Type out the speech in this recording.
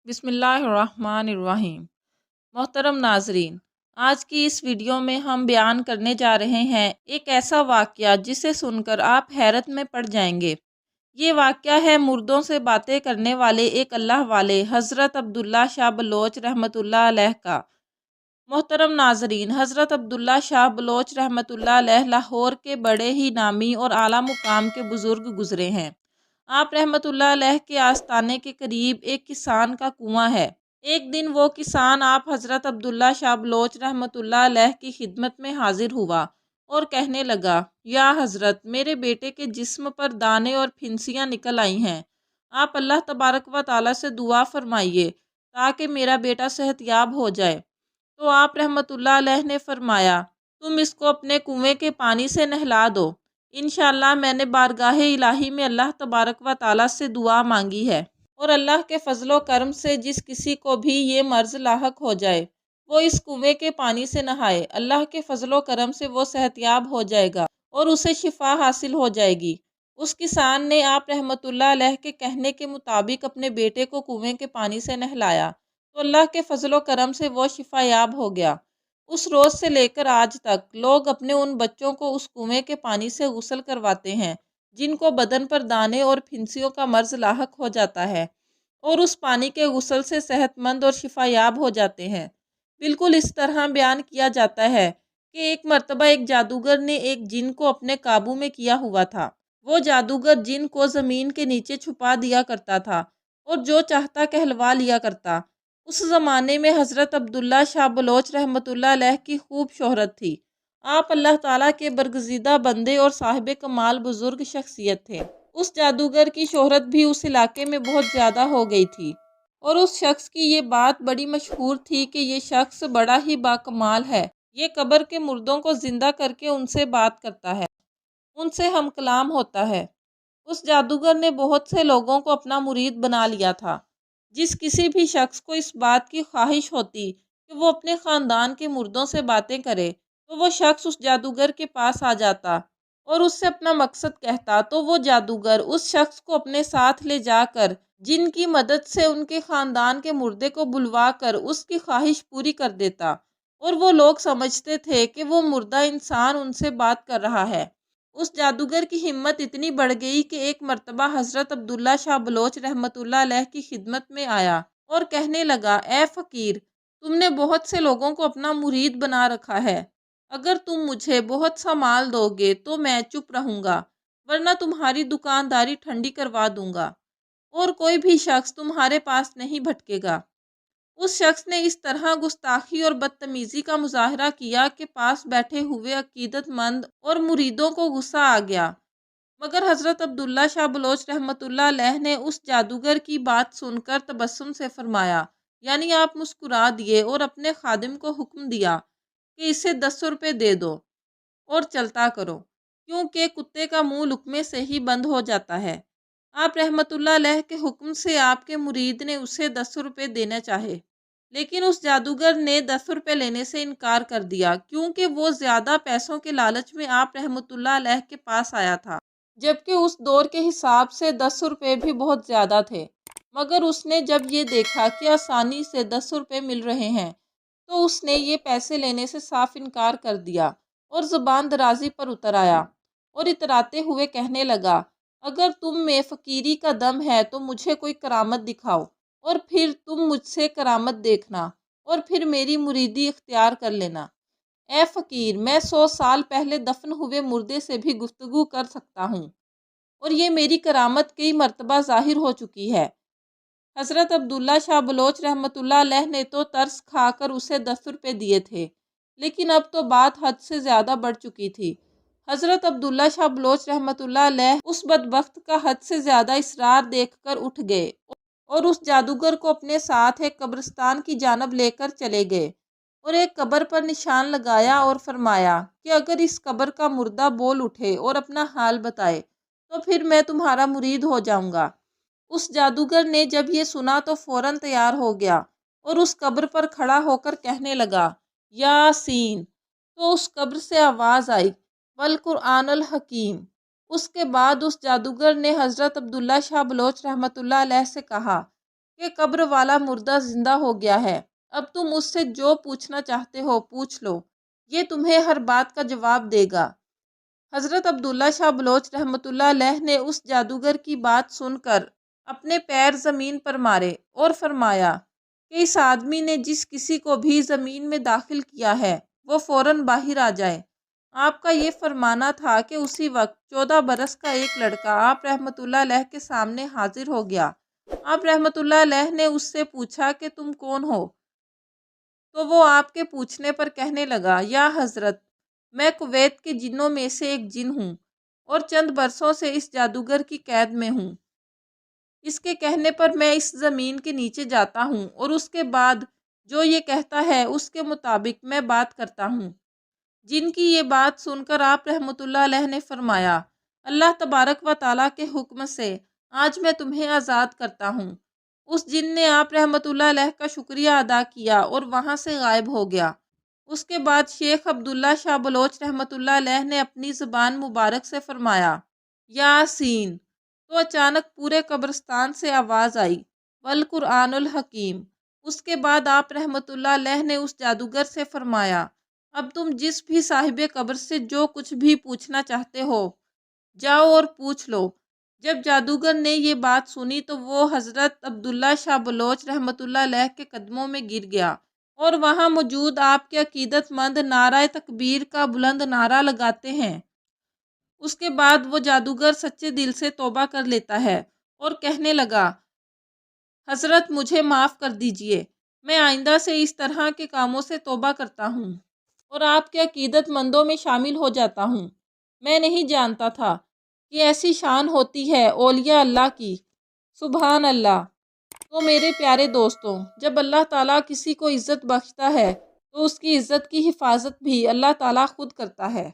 بسم اللہ الرحمن الرحیم۔ محترم ناظرین، آج کی اس ویڈیو میں ہم بیان کرنے جا رہے ہیں ایک ایسا واقعہ جسے سن کر آپ حیرت میں پڑ جائیں گے۔ یہ واقعہ ہے مردوں سے باتیں کرنے والے ایک اللہ والے حضرت عبداللہ شاہ بلوچ رحمۃ اللہ علیہ کا۔ محترم ناظرین، حضرت عبداللہ شاہ بلوچ رحمۃ اللہ علیہ لاہور کے بڑے ہی نامی اور اعلیٰ مقام کے بزرگ گزرے ہیں۔ آپ رحمۃ اللہ علیہ کے آستانے کے قریب ایک کسان کا کنواں ہے۔ ایک دن وہ کسان آپ حضرت عبداللہ شاہ بلوچ رحمۃ اللہ علیہ کی خدمت میں حاضر ہوا اور کہنے لگا، یا حضرت، میرے بیٹے کے جسم پر دانے اور پھنسیاں نکل آئی ہیں۔ آپ اللہ تبارک و تعالیٰ سے دعا فرمائیے تاکہ میرا بیٹا صحت یاب ہو جائے۔ تو آپ رحمۃ اللہ علیہ نے فرمایا، تم اس کو اپنے کنویں کے پانی سے نہلا دو۔ انشاءاللہ میں نے بارگاہ الہی میں اللہ تبارک و تعالیٰ سے دعا مانگی ہے، اور اللہ کے فضل و کرم سے جس کسی کو بھی یہ مرض لاحق ہو جائے وہ اس کنویں کے پانی سے نہائے، اللہ کے فضل و کرم سے وہ صحت یاب ہو جائے گا اور اسے شفا حاصل ہو جائے گی۔ اس کسان نے آپ رحمۃ اللہ علیہ کے کہنے کے مطابق اپنے بیٹے کو کنویں کے پانی سے نہلایا تو اللہ کے فضل و کرم سے وہ شفا یاب ہو گیا۔ اس روز سے لے کر آج تک لوگ اپنے ان بچوں کو اس کنویں کے پانی سے غسل کرواتے ہیں جن کو بدن پر دانے اور پھنسیوں کا مرض لاحق ہو جاتا ہے، اور اس پانی کے غسل سے صحت مند اور شفا یاب ہو جاتے ہیں۔ بالکل اس طرح بیان کیا جاتا ہے کہ ایک مرتبہ ایک جادوگر نے ایک جن کو اپنے قابو میں کیا ہوا تھا۔ وہ جادوگر جن کو زمین کے نیچے چھپا دیا کرتا تھا اور جو چاہتا کہلوا لیا کرتا۔ اس زمانے میں حضرت عبداللہ شاہ بلوچ رحمۃ اللہ علیہ کی خوب شہرت تھی۔ آپ اللہ تعالیٰ کے برگزیدہ بندے اور صاحب کمال بزرگ شخصیت تھے۔ اس جادوگر کی شہرت بھی اس علاقے میں بہت زیادہ ہو گئی تھی، اور اس شخص کی یہ بات بڑی مشہور تھی کہ یہ شخص بڑا ہی باکمال ہے۔ یہ قبر کے مردوں کو زندہ کر کے ان سے بات کرتا ہے، ان سے ہم کلام ہوتا ہے۔ اس جادوگر نے بہت سے لوگوں کو اپنا مرید بنا لیا تھا۔ جس کسی بھی شخص کو اس بات کی خواہش ہوتی کہ وہ اپنے خاندان کے مردوں سے باتیں کرے تو وہ شخص اس جادوگر کے پاس آ جاتا اور اس سے اپنا مقصد کہتا، تو وہ جادوگر اس شخص کو اپنے ساتھ لے جا کر جن کی مدد سے ان کے خاندان کے مردے کو بلوا کر اس کی خواہش پوری کر دیتا، اور وہ لوگ سمجھتے تھے کہ وہ مردہ انسان ان سے بات کر رہا ہے۔ اس جادوگر کی ہمت اتنی بڑھ گئی کہ ایک مرتبہ حضرت عبداللہ شاہ بلوچ رحمۃ اللہ علیہ کی خدمت میں آیا اور کہنے لگا، اے فقیر، تم نے بہت سے لوگوں کو اپنا مرید بنا رکھا ہے۔ اگر تم مجھے بہت سا مال دو گے تو میں چپ رہوں گا، ورنہ تمہاری دکانداری ٹھنڈی کروا دوں گا اور کوئی بھی شخص تمہارے پاس نہیں بھٹکے گا۔ اس شخص نے اس طرح گستاخی اور بدتمیزی کا مظاہرہ کیا کہ پاس بیٹھے ہوئے عقیدت مند اور مریدوں کو غصہ آ گیا، مگر حضرت عبداللہ شاہ بلوچ رحمۃ اللہ علیہ نے اس جادوگر کی بات سن کر تبسم سے فرمایا، یعنی آپ مسکرا دیے اور اپنے خادم کو حکم دیا کہ اسے 10 روپے دے دو اور چلتا کرو، کیونکہ کتے کا منہ لقمے سے ہی بند ہو جاتا ہے۔ آپ رحمۃ اللہ علیہ کے حکم سے آپ کے مرید نے اسے 10 روپے دینا چاہے، لیکن اس جادوگر نے 10 روپے لینے سے انکار کر دیا، کیونکہ وہ زیادہ پیسوں کے لالچ میں آپ رحمۃ اللہ علیہ کے پاس آیا تھا، جبکہ اس دور کے حساب سے 10 روپے بھی بہت زیادہ تھے۔ مگر اس نے جب یہ دیکھا کہ آسانی سے 10 روپے مل رہے ہیں تو اس نے یہ پیسے لینے سے صاف انکار کر دیا اور زبان درازی پر اتر آیا اور اتراتے ہوئے کہنے لگا، اگر تم میں فقیری کا دم ہے تو مجھے کوئی کرامت دکھاؤ، اور پھر تم مجھ سے کرامت دیکھنا اور پھر میری مریدی اختیار کر لینا۔ اے فقیر، میں 100 سال پہلے دفن ہوئے مردے سے بھی گفتگو کر سکتا ہوں، اور یہ میری کرامت کئی مرتبہ ظاہر ہو چکی ہے۔ حضرت عبداللہ شاہ بلوچ رحمۃ اللہ علیہ نے تو ترس کھا کر اسے 10 روپے دیے تھے، لیکن اب تو بات حد سے زیادہ بڑھ چکی تھی۔ حضرت عبداللہ شاہ بلوچ رحمۃ اللہ علیہ اس بدبخت کا حد سے زیادہ اصرار دیکھ کر اٹھ گئے اور اس جادوگر کو اپنے ساتھ ایک قبرستان کی جانب لے کر چلے گئے اور ایک قبر پر نشان لگایا اور فرمایا کہ اگر اس قبر کا مردہ بول اٹھے اور اپنا حال بتائے تو پھر میں تمہارا مرید ہو جاؤں گا۔ اس جادوگر نے جب یہ سنا تو فوراً تیار ہو گیا اور اس قبر پر کھڑا ہو کر کہنے لگا، یاسین۔ تو اس قبر سے آواز آئی، والقرآن الحکیم۔ اس کے بعد اس جادوگر نے حضرت عبداللہ شاہ بلوچ رحمۃ اللہ علیہ سے کہا کہ قبر والا مردہ زندہ ہو گیا ہے، اب تم اس سے جو پوچھنا چاہتے ہو پوچھ لو، یہ تمہیں ہر بات کا جواب دے گا۔ حضرت عبداللہ شاہ بلوچ رحمۃ اللہ علیہ نے اس جادوگر کی بات سن کر اپنے پیر زمین پر مارے اور فرمایا کہ اس آدمی نے جس کسی کو بھی زمین میں داخل کیا ہے وہ فوراً باہر آ جائے۔ آپ کا یہ فرمانا تھا کہ اسی وقت 14 برس کا ایک لڑکا آپ رحمۃ اللہ علیہ کے سامنے حاضر ہو گیا۔ آپ رحمۃ اللہ علیہ نے اس سے پوچھا کہ تم کون ہو؟ تو وہ آپ کے پوچھنے پر کہنے لگا، یا حضرت، میں کویت کے جنوں میں سے ایک جن ہوں اور چند برسوں سے اس جادوگر کی قید میں ہوں۔ اس کے کہنے پر میں اس زمین کے نیچے جاتا ہوں اور اس کے بعد جو یہ کہتا ہے اس کے مطابق میں بات کرتا ہوں۔ جن کی یہ بات سن کر آپ رحمۃ اللہ علیہ نے فرمایا، اللہ تبارک و تعالیٰ کے حکم سے آج میں تمہیں آزاد کرتا ہوں۔ اس جن نے آپ رحمۃ اللہ علیہ کا شکریہ ادا کیا اور وہاں سے غائب ہو گیا۔ اس کے بعد شیخ عبداللہ شاہ بلوچ رحمۃ اللہ علیہ نے اپنی زبان مبارک سے فرمایا، یاسین، تو اچانک پورے قبرستان سے آواز آئی، والقرآن الحکیم۔ اس کے بعد آپ رحمۃ اللہ علیہ نے اس جادوگر سے فرمایا، اب تم جس بھی صاحب قبر سے جو کچھ بھی پوچھنا چاہتے ہو جاؤ اور پوچھ لو۔ جب جادوگر نے یہ بات سنی تو وہ حضرت عبداللہ شاہ بلوچ رحمۃ اللہ علیہ کے قدموں میں گر گیا اور وہاں موجود آپ کے عقیدت مند نعرہ تکبیر کا بلند نعرہ لگاتے ہیں۔ اس کے بعد وہ جادوگر سچے دل سے توبہ کر لیتا ہے اور کہنے لگا، حضرت مجھے معاف کر دیجئے، میں آئندہ سے اس طرح کے کاموں سے توبہ کرتا ہوں اور آپ کے عقیدت مندوں میں شامل ہو جاتا ہوں۔ میں نہیں جانتا تھا کہ ایسی شان ہوتی ہے اولیاء اللہ کی، سبحان اللہ۔ تو میرے پیارے دوستوں، جب اللہ تعالیٰ کسی کو عزت بخشتا ہے تو اس کی عزت کی حفاظت بھی اللہ تعالیٰ خود کرتا ہے۔